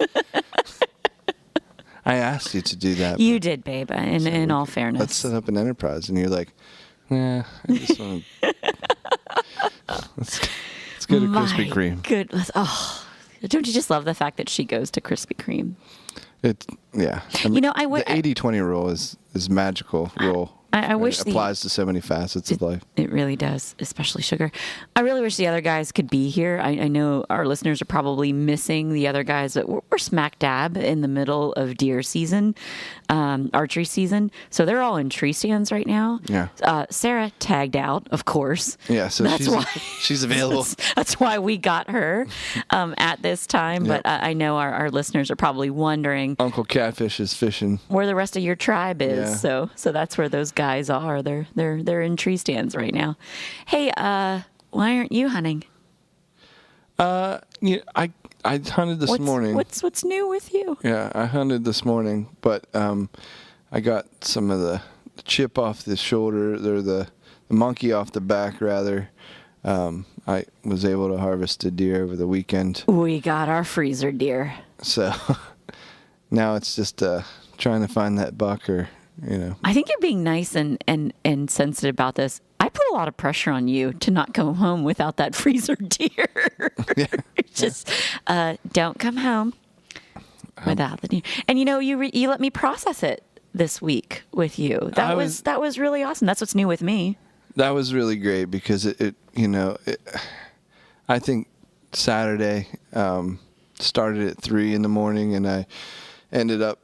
I asked you to do that. You did, babe, in all fairness. Let's set up an enterprise. And you're like, I just want to... Let's go to Krispy Kreme. Goodness. Oh, don't you just love the fact that she goes to Krispy Kreme? Yeah. I You know, I the 80-20 rule is magical rule. I wish it applies to so many facets of life. It really does, especially sugar. I really wish the other guys could be here. I know our listeners are probably missing the other guys, but we're smack dab in the middle of deer season, archery season. So they're all in tree stands right now. Yeah. Sarah tagged out, of course. Yeah, so she's available. That's why we got her at this time. Yep. But I know our listeners are probably wondering Uncle Catfish is fishing where the rest of your tribe is. Yeah. So that's where those guys are. They're in tree stands right now. Hey, why aren't you hunting? Yeah, I hunted this morning. What's new with you? Yeah, I hunted this morning, but I got some of the chip off the shoulder, or the monkey off the back, rather. I was able to harvest a deer over the weekend. We got our freezer deer. So now it's just trying to find that buck, or, you know. I think you're being nice and sensitive about this. I put a lot of pressure on you to not come home without that freezer deer. Yeah. Just don't come home without the deer. And you know, you let me process it this week with you. That was really awesome. That's what's new with me. That was really great because it I think Saturday started at 3 a.m, and I ended up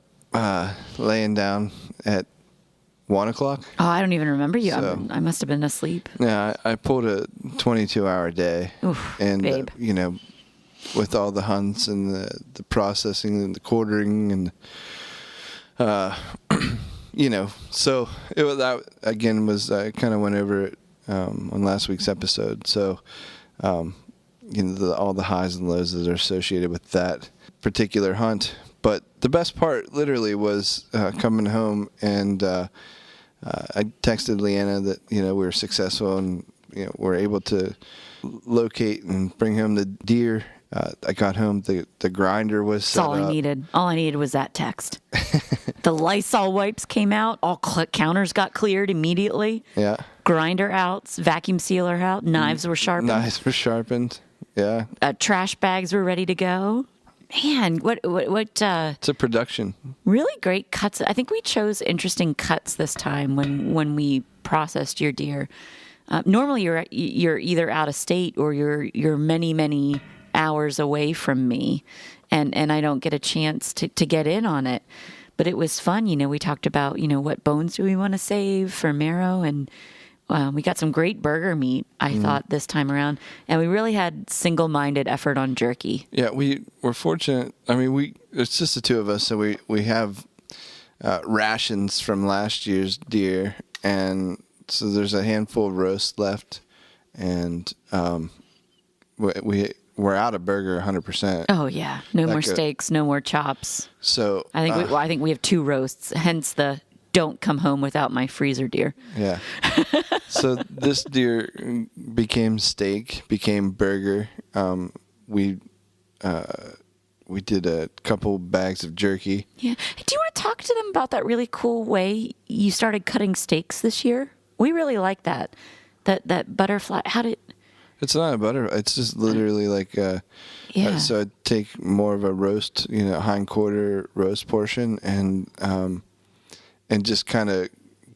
laying down at 1 o'clock. Oh, I don't even remember you. So, I must have been asleep. Yeah, I pulled a 22-hour day. Oof, and babe. With all the hunts and the processing and the quartering and so that again was I kind of went over it on last week's episode. So all the highs and lows that are associated with that particular hunt. But the best part literally was coming home, and I texted Leanna that we were successful and we're able to locate and bring home the deer. I got home, the grinder was set That's all up. I needed. All I needed was that text. The Lysol wipes came out. All counters got cleared immediately. Yeah. Grinder out. Vacuum sealer out. Knives were sharpened. Knives were sharpened. Yeah. Trash bags were ready to go. Man, what? It's a production. Really great cuts. I think we chose interesting cuts this time when we processed your deer. Normally, you're either out of state or you're many hours away from me, and I don't get a chance to get in on it. But it was fun. We talked about what bones do we want to save for marrow, and we got some great burger meat, I thought, this time around. And we really had single-minded effort on jerky. Yeah, we were fortunate. I mean, it's just the two of us, so we have rations from last year's deer, and so there's a handful of roast left, and we're out of burger 100%. Oh yeah, no more steaks, no more chops. So I think we have 2 roasts. Hence the don't come home without my freezer deer. Yeah. So this deer became steak, became burger. We did a couple bags of jerky. Yeah. Do you want to talk to them about that really cool way you started cutting steaks this year? We really like that. That butterfly. It's not a butter. It's just literally like yeah. So I'd take more of a roast, hindquarter roast portion, and just kind of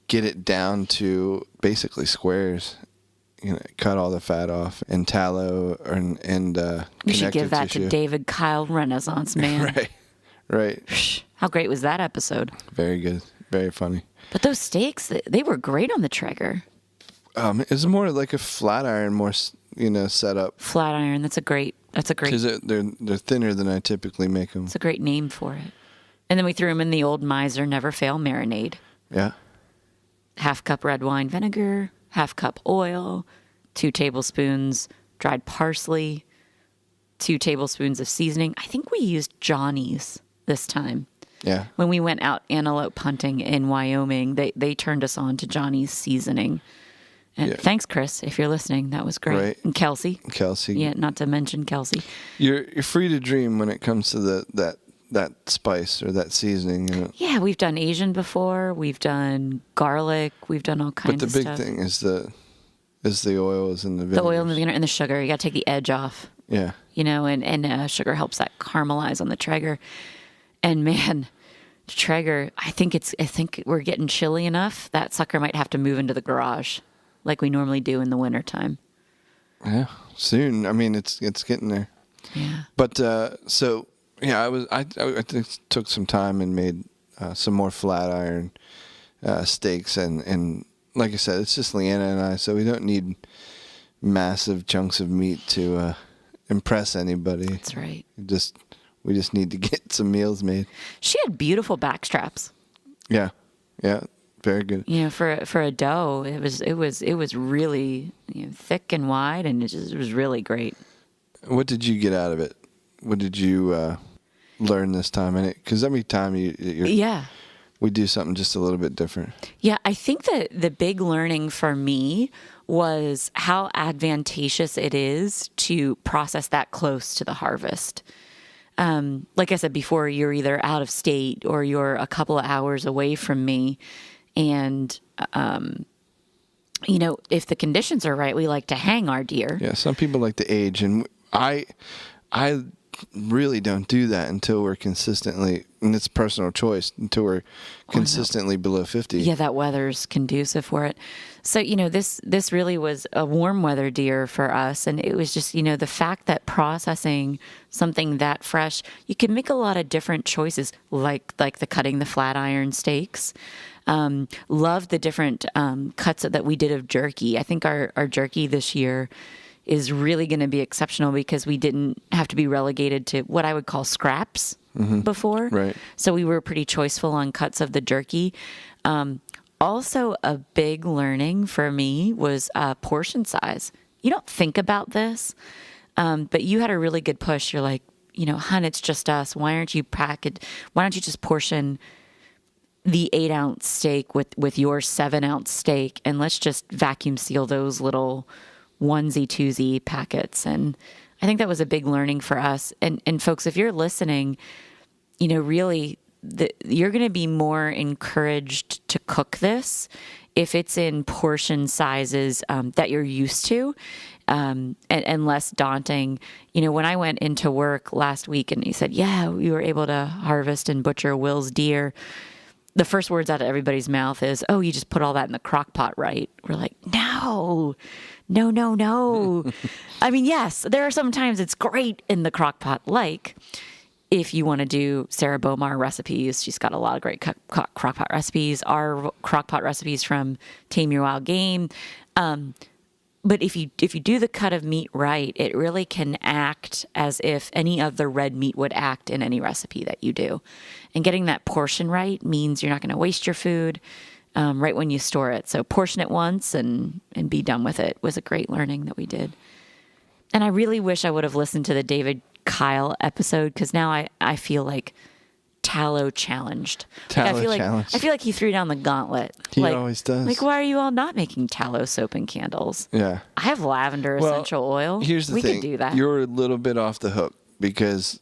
get it down to basically squares. Cut all the fat off and tallow and we should give that tissue. to David Kyle Renaissance Man. Right. How great was that episode? Very good. Very funny. But those steaks, they were great on the Traeger. It's more like a flat iron, more setup. Flat iron. That's a great. Because they're thinner than I typically make them. It's a great name for it. And then we threw them in the old Miser Never Fail marinade. Yeah. 1/2 cup red wine vinegar, 1/2 cup oil, 2 tablespoons dried parsley, 2 tablespoons of seasoning. I think we used Johnny's this time. Yeah. When we went out antelope hunting in Wyoming, they turned us on to Johnny's seasoning. And thanks, Chris, if you're listening. That was great. Right. And Kelsey. Yeah, not to mention Kelsey. You're free to dream when it comes to that spice or that seasoning. Yeah, we've done Asian before. We've done garlic. We've done all kinds of stuff. But the big thing is the oils and the vinegar. The oil and the vinegar and the sugar. You got to take the edge off. Yeah. And sugar helps that caramelize on the Traeger. And man, Traeger, I think we're getting chilly enough. That sucker might have to move into the garage like we normally do in the wintertime. Yeah, soon. I mean, it's getting there. Yeah. But so yeah, I just took some time and made some more flat iron steaks, and like I said, it's just Leanna and I, so we don't need massive chunks of meat to impress anybody. That's right. We just need to get some meals made. She had beautiful back straps. Yeah, very good. You know, for a doe, it was really, you know, thick and wide, and it was really great. What did you get out of it? What did you learn this time in it? Because every time we do something just a little bit different. Yeah, I think that the big learning for me was how advantageous it is to process that close to the harvest. Like I said before, you're either out of state or you're a couple of hours away from me. And, you know, if the conditions are right, we like to hang our deer. Yeah, some people like to age, and I really don't do that until we're consistently, and it's personal choice, until we're consistently below 50. Yeah, that weather's conducive for it. So, you know, this really was a warm weather deer for us. And it was just, you know, the fact that processing something that fresh, you can make a lot of different choices, like the cutting the flat iron steaks. Love the different cuts that we did of jerky. I think our jerky this year is really going to be exceptional because we didn't have to be relegated to what I would call scraps before. Right. So we were pretty choiceful on cuts of the jerky. Also, a big learning for me was portion size. You don't think about this, but you had a really good push. You're like, you know, hun, it's just us. Why don't you just portion the 8-ounce steak with your 7-ounce steak, and let's just vacuum seal those little onesie twosie packets. And I think that was a big learning for us. And folks, if you're listening, you know, really, you're going to be more encouraged to cook this if it's in portion sizes that you're used to, and less daunting. You know, when I went into work last week and he said, yeah, we were able to harvest and butcher Will's deer, the first words out of everybody's mouth is, oh, you just put all that in the crock pot, right? We're like, no. I mean, yes, there are some times it's great in the crock pot, like if you want to do Sarah Bowmar recipes. She's got a lot of great crock pot recipes. Our crock pot recipes from Tame Your Wild Game. But if you do the cut of meat right, it really can act as if any other red meat would act in any recipe that you do. And getting that portion right means you're not going to waste your food right when you store it. So portion it once and be done with it was a great learning that we did. And I really wish I would have listened to the David Kyle episode, because now I feel like tallow challenged. I feel like he threw down the gauntlet. He always does. Like, why are you all not making tallow soap and candles? Yeah. I have lavender essential oil. Here's the thing. We could do that. You're a little bit off the hook because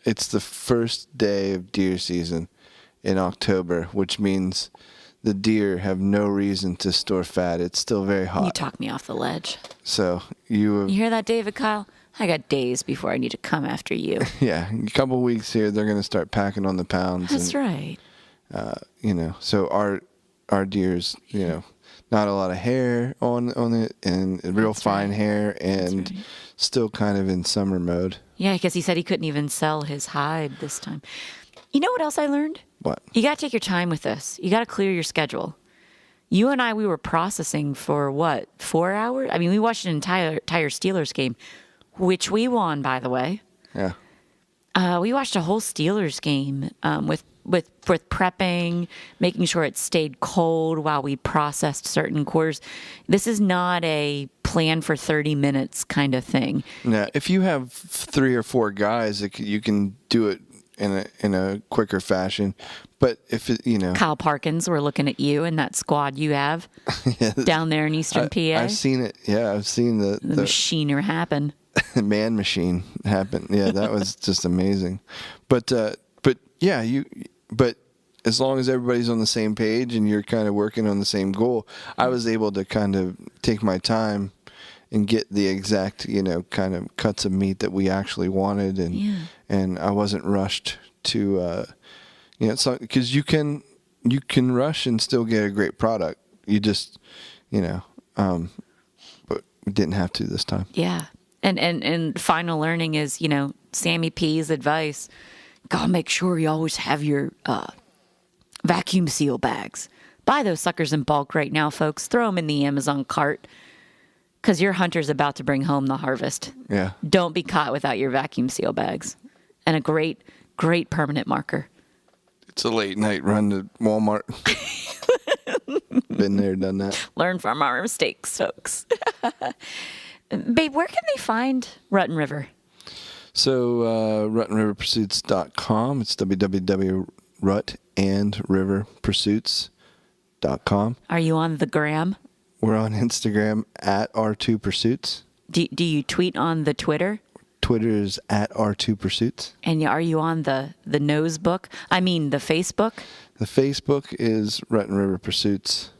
it's the first day of deer season in October, which means the deer have no reason to store fat. It's still very hot. You talk me off the ledge. So You hear that, David Kyle? I got days before I need to come after you. Yeah, a couple weeks here, they're going to start packing on the pounds. That's right. You know, so our deer's, you know, not a lot of hair on it, and real fine hair, and still kind of in summer mode. Yeah, because he said he couldn't even sell his hide this time. You know what else I learned? What? You got to take your time with this. You got to clear your schedule. You and I, we were processing for what, 4 hours? I mean, we watched an entire Steelers game, which we won, by the way. Yeah. We watched a whole Steelers game with prepping, making sure it stayed cold while we processed certain quarters. This is not a plan for 30 minutes kind of thing. Now, if you have 3 or 4 guys, you can do it in a quicker fashion. But if it, you know, Kyle Parkins, we're looking at you and that squad you have down there in Eastern PA. I've seen it. Yeah, I've seen the machinery happen. Man machine happen. Yeah, that was just amazing. But yeah, but as long as everybody's on the same page and you're kind of working on the same goal, I was able to kind of take my time and get the exact, you know, kind of cuts of meat that we actually wanted, and I wasn't rushed to because you can rush and still get a great product. You just but we didn't have to this time. Yeah. And final learning is, Sammy P's advice. Gotta make sure you always have your vacuum seal bags. Buy those suckers in bulk right now, folks. Throw them in the Amazon cart because your hunter's about to bring home the harvest. Yeah. Don't be caught without your vacuum seal bags. And a great, great permanent marker. It's a late night run to Walmart. Been there, done that. Learn from our mistakes, folks. Babe, where can they find Rutten River? So, RuttenRiverPursuits.com. It's www.rutandriverpursuits.com. Are you on the gram? We're on Instagram at R2Pursuits. Do you tweet on the Twitter? Twitter is at R2Pursuits. And are you on the nose book? I mean, the Facebook? The Facebook is Rutten River Pursuits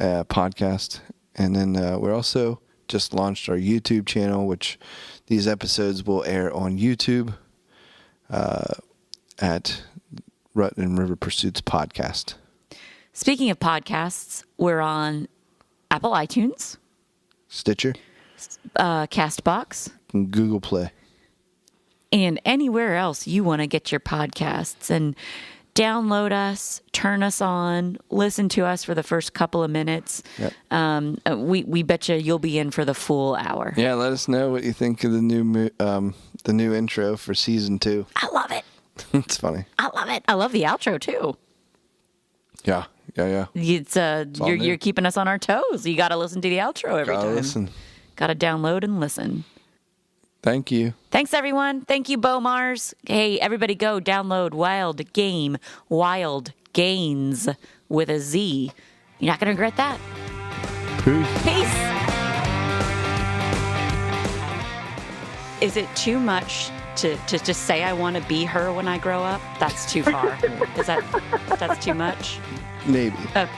podcast. And then we're also just launched our YouTube channel, which these episodes will air on YouTube at Rutten River Pursuits podcast. Speaking of podcasts, we're on Apple iTunes, Stitcher, Castbox, and Google Play. And anywhere else you want to get your podcasts. And download us, turn us on, listen to us for the first couple of minutes. Yep. We bet you'll be in for the full hour. Yeah, let us know what you think of the new intro for season 2. I love it. It's funny. I love it. I love the outro too. Yeah. It's you're keeping us on our toes. You got to listen to the outro every time. Listen. Got to download and listen. Thank you. Thanks, everyone. Thank you, Bowmars. Hey, everybody go download Wild Gainz with a Z. You're not going to regret that. Peace. Is it too much to just say I want to be her when I grow up? That's too far. That's too much? Maybe. Okay.